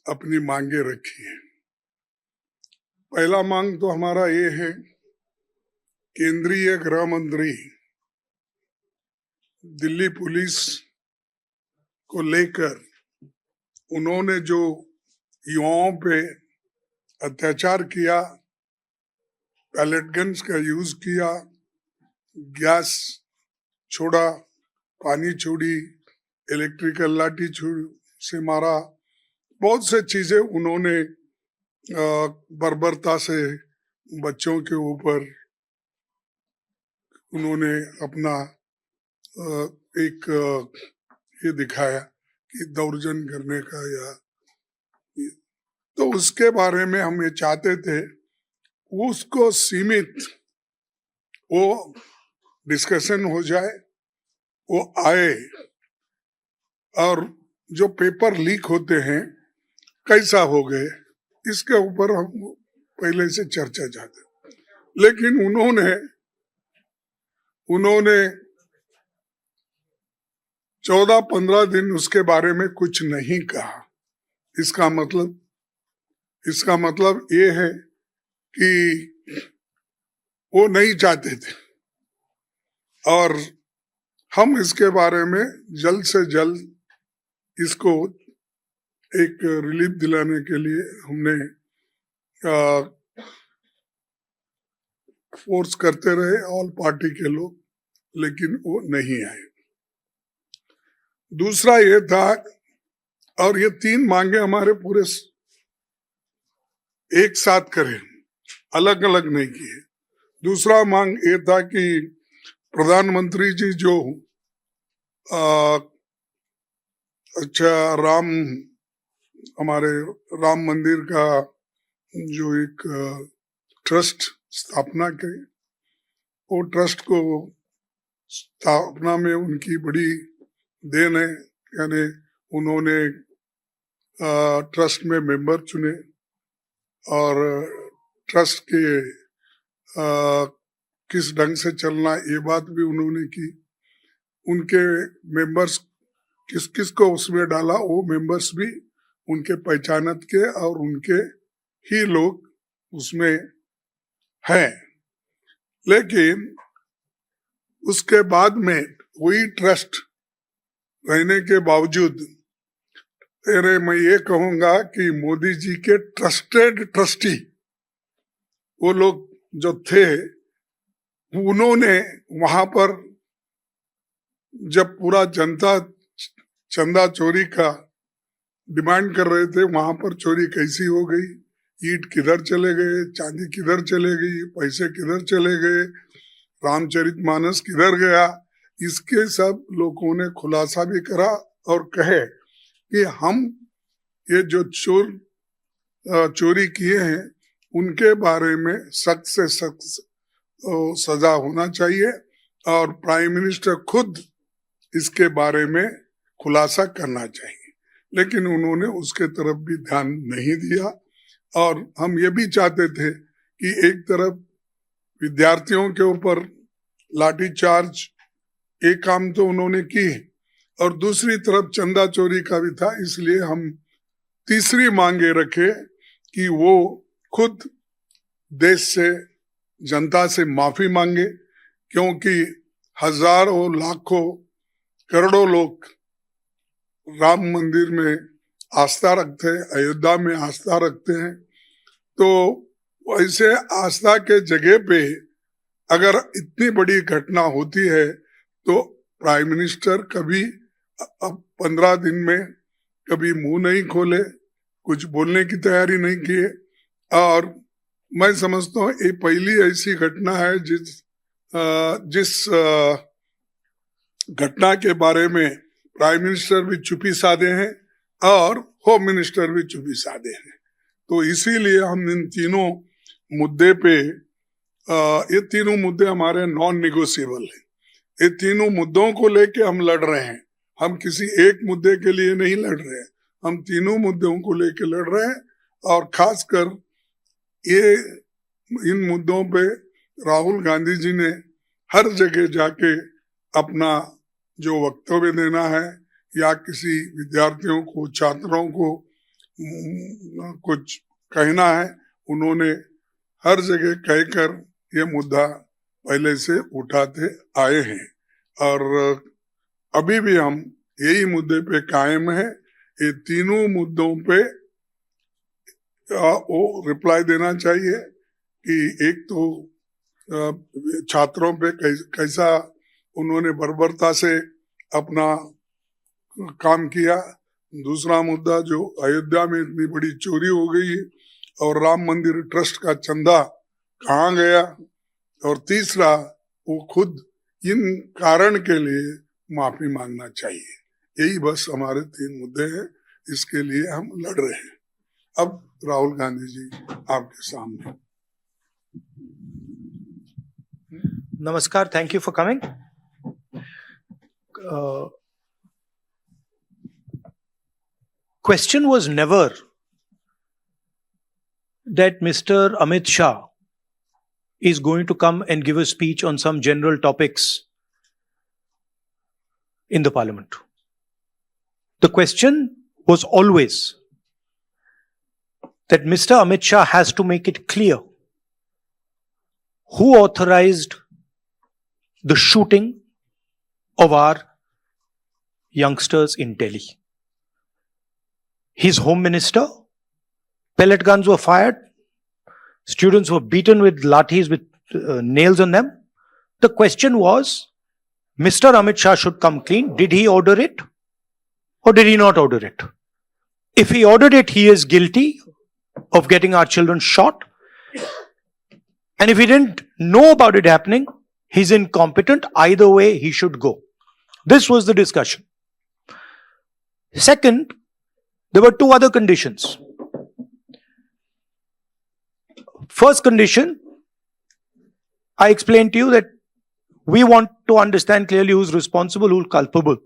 अपनी मांगे रखी है। पहला मांग तो हमारा ये है, केंद्रीय गृह मंत्री दिल्ली पुलिस को लेकर उन्होंने जो युवाओं पे अत्याचार किया, पैलेट गन्स का यूज किया, गैस छोड़ा, पानी छोड़ी, इलेक्ट्रिकल लाठी से मारा, बहुत से चीजें उन्होंने बर्बरता से बच्चों के ऊपर उन्होंने अपना एक ये दिखाया कि दौर्जन्य करने का या तो उसके बारे में हम ये चाहते थे उसको सीमित वो डिस्कशन हो जाए, वो आए, और जो पेपर लीक होते हैं कैसा हो गए इसके ऊपर हम पहले से चर्चा चाहते, लेकिन उन्होंने 14-15 दिन उसके बारे में कुछ नहीं कहा। इसका मतलब ये है कि वो नहीं चाहते थे, और हम इसके बारे में जल्द से जल्द इसको एक रिलीफ दिलाने के लिए हमने फोर्स करते रहे ऑल पार्टी के लोग, लेकिन वो नहीं आए। दूसरा ये था, और ये 3 मांगे हमारे पूरे एक साथ करें, अलग अलग नहीं किए। दूसरा मांग ये था कि प्रधानमंत्री जी जो अच्छा हमारे राम मंदिर का जो एक ट्रस्ट स्थापना करी, वो ट्रस्ट को स्थापना में उनकी बड़ी देन है, यानी उन्होंने ट्रस्ट में मेंबर चुने और ट्रस्ट के किस ढंग से चलना ये बात भी उन्होंने की। उनके मेंबर्स किस किस को उसमें डाला, वो मेंबर्स भी उनके पहचानत के और उनके ही लोग उसमें हैं। लेकिन उसके बाद में वही ट्रस्ट रहने के बावजूद मैं ये कहूंगा कि मोदी जी के ट्रस्टेड ट्रस्टी वो लोग जो थे, उन्होंने वहां पर जब पूरा जनता चंदा चोरी का डिमांड कर रहे थे, वहां पर चोरी कैसी हो गई, ईंट किधर चले गए, चांदी किधर चले गई, पैसे किधर चले गए, रामचरितमानस किधर गया, इसके सब लोगों ने खुलासा भी करा और कहे कि हम ये जो चोरी किए हैं उनके बारे में सख्त से सख्त सजा होना चाहिए, और प्राइम मिनिस्टर खुद इसके बारे में खुलासा करना चाहिए। लेकिन उन्होंने उसके तरफ भी ध्यान नहीं दिया, और हम ये भी चाहते थे कि एक तरफ विद्यार्थियों के ऊपर लाठीचार्ज एक काम तो उन्होंने की, और दूसरी तरफ चंदा चोरी का भी था। इसलिए हम तीसरी मांगे रखे कि वो खुद देश से, जनता से माफी मांगे, क्योंकि हजारों लाखों करोड़ों लोग राम मंदिर में आस्था रखते हैं, अयोध्या में आस्था रखते हैं। तो ऐसे आस्था के जगह पे अगर इतनी बड़ी घटना होती है तो प्राइम मिनिस्टर कभी 15 दिन में कभी मुंह नहीं खोले, कुछ बोलने की तैयारी नहीं किए। और मैं समझता हूँ ये पहली ऐसी घटना है जिस घटना के बारे में प्राइम मिनिस्टर भी चुप्पी साधे हैं और होम मिनिस्टर भी चुप्पी साधे हैं। तो इसीलिए हम इन तीनों मुद्दे पे ये तीनों मुद्दे हमारे नॉन निगोशिएबल हैं। ये तीनों मुद्दों को लेके हम लड़ रहे हैं, हम किसी एक मुद्दे के लिए नहीं लड़ रहे हैं, हम तीनों मुद्दों को लेके लड़ रहे हैं। और खासकर ये इन मुद्दों पे राहुल गांधी जी ने हर जगह जाके अपना जो वक्तव्य देना है या किसी विद्यार्थियों को, छात्रों को कुछ कहना है, उन्होंने हर जगह कहकर ये मुद्दा पहले से उठाते आए हैं और अभी भी हम यही मुद्दे पे कायम है। ये तीनों मुद्दों पे वो रिप्लाई देना चाहिए कि एक तो छात्रों पे कैसा उन्होंने बर्बरता से अपना काम किया, दूसरा मुद्दा जो अयोध्या में इतनी बड़ी चोरी हो गई है और राम मंदिर ट्रस्ट का चंदा कहाँ गया, और तीसरा वो खुद इन कारण के लिए माफी मांगना चाहिए। यही बस हमारे 3 मुद्दे हैं, इसके लिए हम लड़ रहे हैं। अब राहुल गांधी जी आपके सामने। Namaskar, thank you for coming. Question was never that Mr. Amit Shah is going to come and give a speech on some general topics in the parliament. The question was always that Mr. Amit Shah has to make it clear who authorized the shooting of our youngsters in Delhi. His home minister, pellet guns were fired, students were beaten with lathis with nails on them. The question was, Mr. Amit Shah should come clean. Did he order it or did he not order it? If he ordered it, he is guilty of getting our children shot. And if he didn't know about it happening, he's incompetent. Either way, he should go. This was the discussion. Second, there were 2 other conditions. First condition, I explained to you that we want to understand clearly who's responsible, who's culpable.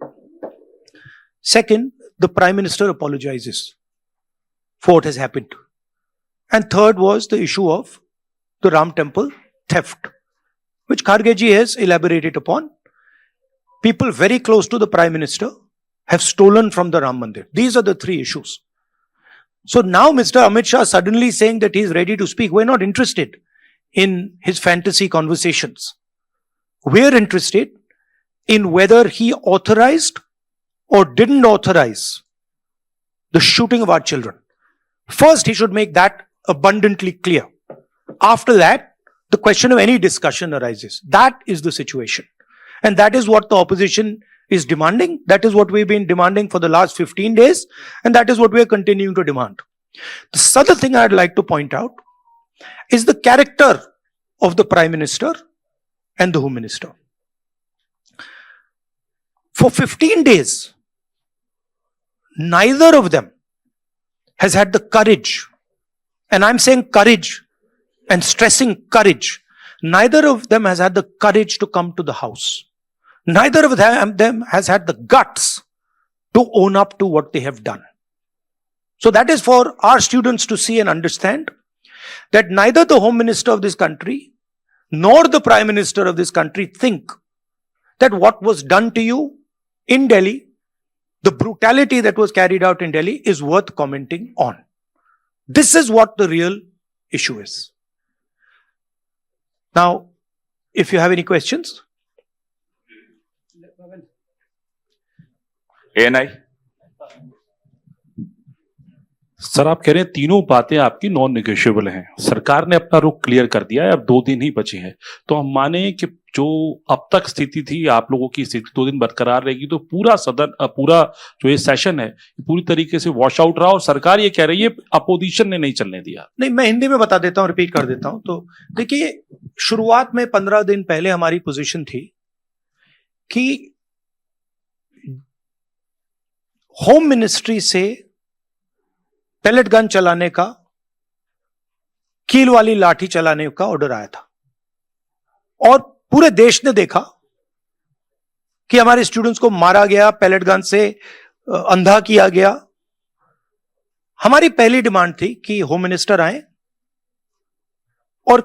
Second, the Prime Minister apologizes for what has happened. And third was the issue of the Ram Temple theft, which Kharge ji has elaborated upon. People very close to the Prime Minister have stolen from the Ram Mandir. These are the 3 issues. So now Mr. Amit Shah suddenly saying that he is ready to speak. We're not interested in his fantasy conversations. We're interested in whether he authorized or didn't authorize the shooting of our children. First, he should make that abundantly clear. After that, the question of any discussion arises. That is the situation. And that is what the opposition is demanding. That is what we've been demanding for the last 15 days. And that is what we are continuing to demand. The other thing I'd like to point out is the character of the Prime Minister and the Home Minister. For 15 days, neither of them has had the courage, and I'm saying courage and stressing courage, neither of them has had the courage to come to the house. Neither of them has had the guts to own up to what they have done. So that is for our students to see and understand that neither the Home Minister of this country nor the Prime Minister of this country think that what was done to you in Delhi, the brutality that was carried out in Delhi, is worth commenting on. This is what the real issue is. Now, if you have any questions. ANI sir, आप कह रहे हैं तीनों बातें आपकी non negotiable हैं। सरकार ने अपना रुख क्लियर कर दिया है, अब 2 दिन ही बचे हैं। तो हम माने कि जो अब तक स्थिति थी, आप लोगों की स्थिति 2 दिन बरकरार रहेगी, तो पूरा सदन, पूरा जो ये सेशन है पूरी तरीके से वॉश आउट रहा, और सरकार ये कह रही है अपोजिशन ने नहीं चलने दिया। नहीं, मैं हिंदी में बता देता हूं, रिपीट कर देता हूं। तो देखिए, शुरुआत में 15 दिन पहले हमारी पोजीशन थी कि होम मिनिस्ट्री से पैलेट गन चलाने का, कील वाली लाठी चलाने का ऑर्डर आया था, और पूरे देश ने देखा कि हमारे स्टूडेंट्स को मारा गया, पैलेट गन से अंधा किया गया। हमारी पहली डिमांड थी कि होम मिनिस्टर आए और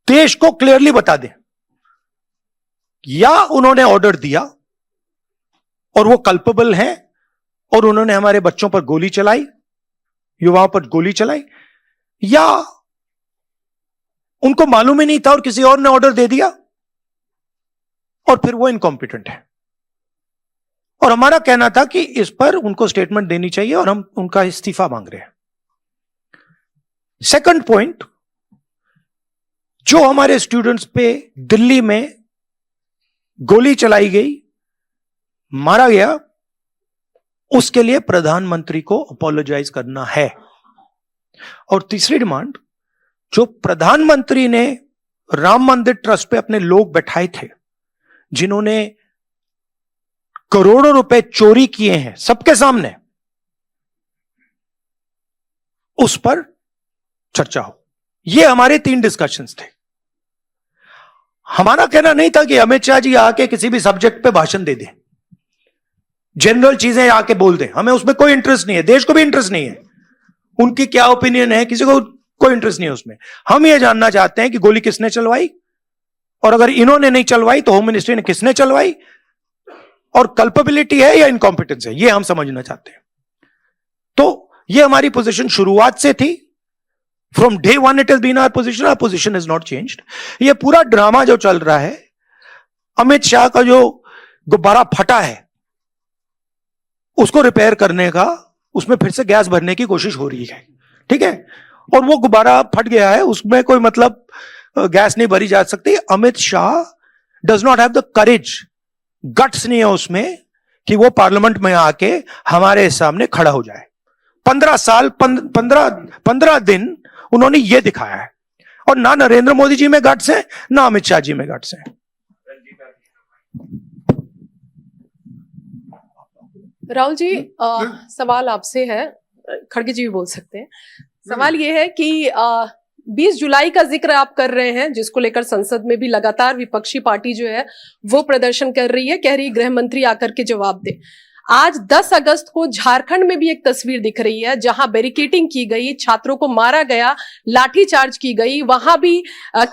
देश को क्लियरली बता दें, या उन्होंने ऑर्डर दिया और वो कल्पेबल हैं और उन्होंने हमारे बच्चों पर गोली चलाई, युवाओं पर गोली चलाई, या उनको मालूम ही नहीं था और किसी और ने ऑर्डर दे दिया और फिर वो इनकॉम्पिटेंट है। और हमारा कहना था कि इस पर उनको स्टेटमेंट देनी चाहिए और हम उनका इस्तीफा मांग रहे हैं। सेकंड पॉइंट, जो हमारे स्टूडेंट्स पे दिल्ली में गोली चलाई गई, मारा गया, उसके लिए प्रधानमंत्री को अपोलोजाइज करना है। और तीसरी डिमांड, जो प्रधानमंत्री ने राम मंदिर ट्रस्ट पे अपने लोग बैठाए थे जिन्होंने करोड़ों रुपए चोरी किए हैं सबके सामने, उस पर चर्चा हो। ये हमारे 3 डिस्कशंस थे। हमारा कहना नहीं था कि अमित शाह जी आके किसी भी सब्जेक्ट पे भाषण दे दें, जनरल चीजें आके बोल दें, हमें उसमें कोई इंटरेस्ट नहीं है, देश को भी इंटरेस्ट नहीं है, उनकी क्या ओपिनियन है किसी को कोई इंटरेस्ट नहीं है उसमें। हम ये जानना चाहते हैं कि गोली किसने चलवाई, और अगर इन्होंने नहीं चलवाई तो होम मिनिस्ट्री ने किसने चलवाई, और कल्पेबिलिटी है या इनकॉम्पिटेंस है, ये हम समझना चाहते हैं। तो ये हमारी पोजीशन शुरुआत से थी। From day 1 it has been our position is not changed. ये पूरा ड्रामा जो चल रहा है, अमित शाह का जो गुब्बारा फटा है उसको रिपेयर करने का, उसमें फिर से गैस भरने की कोशिश हो रही है, ठीक है, और वो गुब्बारा फट गया है, उसमें कोई मतलब गैस नहीं भरी जा सकती। Amit Shah does not have the courage, guts नहीं है उसमें कि वो पार्लियामेंट में आके हमारे सामने खड़ा हो जाए। 15 दिन उन्होंने ये दिखाया है, और ना नरेंद्र मोदी जी में गट्स है, ना अमित शाह जी में गट्स है। राहुल जी, सवाल आपसे है, खड़गे जी भी बोल सकते हैं। सवाल ये है कि 20 जुलाई का जिक्र आप कर रहे हैं, जिसको लेकर संसद में भी लगातार विपक्षी पार्टी जो है वो प्रदर्शन कर रही है, कह रही गृह मंत्री आकर के जवाब दे। आज 10 अगस्त को झारखंड में भी एक तस्वीर दिख रही है जहां बैरिकेडिंग की गई, छात्रों को मारा गया, लाठीचार्ज की गई, वहां भी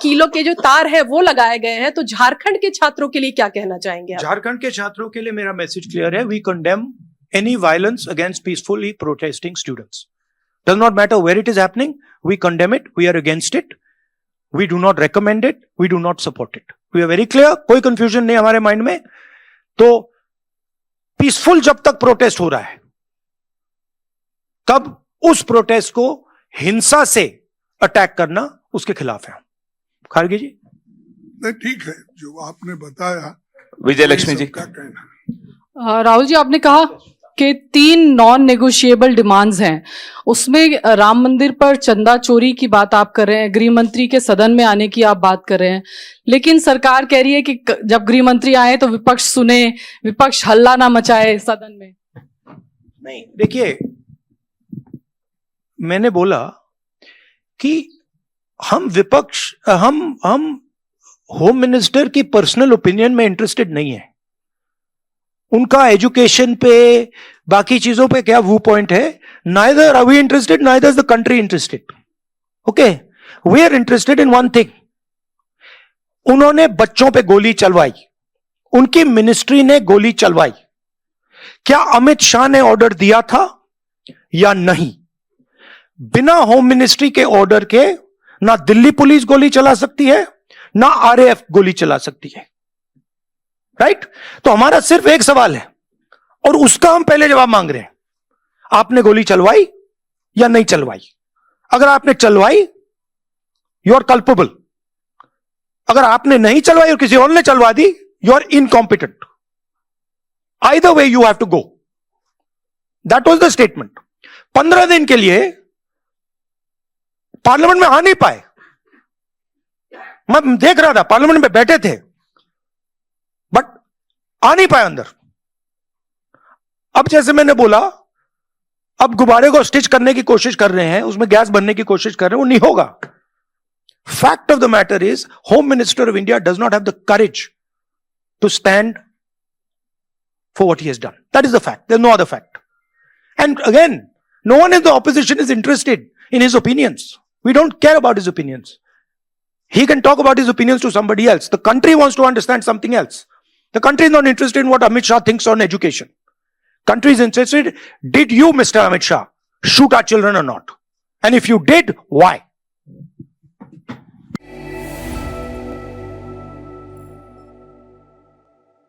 कीलों के जो तार है वो लगाए गए हैं। तो झारखंड के छात्रों के लिए क्या कहना चाहेंगे आप? झारखंड के छात्रों के लिए मेरा मैसेज क्लियर है। We condemn any violence against peacefully protesting students. Does not matter where it is happening, we condemn it, we are against it, we do not recommend it, we do not support it. We are very clear, कोई confusion नहीं हमारे mind में। तो peaceful जब तक protest हो रहा है, तब उस प्रोटेस्ट को हिंसा से अटैक करना उसके खिलाफ है। खारगे जी? नहीं, ठीक है जो आपने बताया। विजय लक्ष्मी जी का कहना। राहुल जी, आपने कहा कि 3 नॉन नेगोशिएबल डिमांड्स हैं, उसमें राम मंदिर पर चंदा चोरी की बात आप कर रहे हैं, गृह मंत्री के सदन में आने की आप बात कर रहे हैं, लेकिन सरकार कह रही है कि जब गृह मंत्री आए तो विपक्ष सुने, विपक्ष हल्ला ना मचाए सदन में। नहीं, देखिए, मैंने बोला कि हम विपक्ष, हम होम मिनिस्टर की पर्सनल ओपिनियन में इंटरेस्टेड नहीं है। उनका एजुकेशन पे, बाकी चीजों पे क्या व्यू पॉइंट है, neither are we interested, neither is the country interested. Okay, we are interested in one thing. उन्होंने बच्चों पे गोली चलवाई, उनकी मिनिस्ट्री ने गोली चलवाई, क्या अमित शाह ने ऑर्डर दिया था या नहीं? बिना होम मिनिस्ट्री के ऑर्डर के ना दिल्ली पुलिस गोली चला सकती है, ना आरएएफ गोली चला सकती है, राइट? तो हमारा सिर्फ एक सवाल है और उसका हम पहले जवाब मांग रहे हैं। आपने गोली चलवाई या नहीं चलवाई? अगर आपने चलवाई, यू आर कल्पेबल। अगर आपने नहीं चलवाई और किसी और ने चलवा दी, you are incompetent. Either way you have to go. That was the statement. 15 दिन के लिए पार्लियामेंट में आ नहीं पाए। मैं देख रहा था, पार्लियामेंट में बैठे थे, बट आ नहीं पाए अंदर। अब जैसे मैंने बोला, अब गुब्बारे को स्टिच करने की कोशिश कर रहे हैं, उसमें गैस भरने की कोशिश कर रहे हैं, वो नहीं होगा। Fact of the matter is, home minister of India does not have the courage to stand for what he has done. That is the fact, there is no other fact. And again, no one in the opposition is interested in his opinions. We don't care about his opinions. He can talk about his opinions to somebody else. The country wants to understand something else. The country is not interested in what Amit Shah thinks on education. Country is interested, did you, Mr. Amit Shah, shoot our children or not? And if you did, why?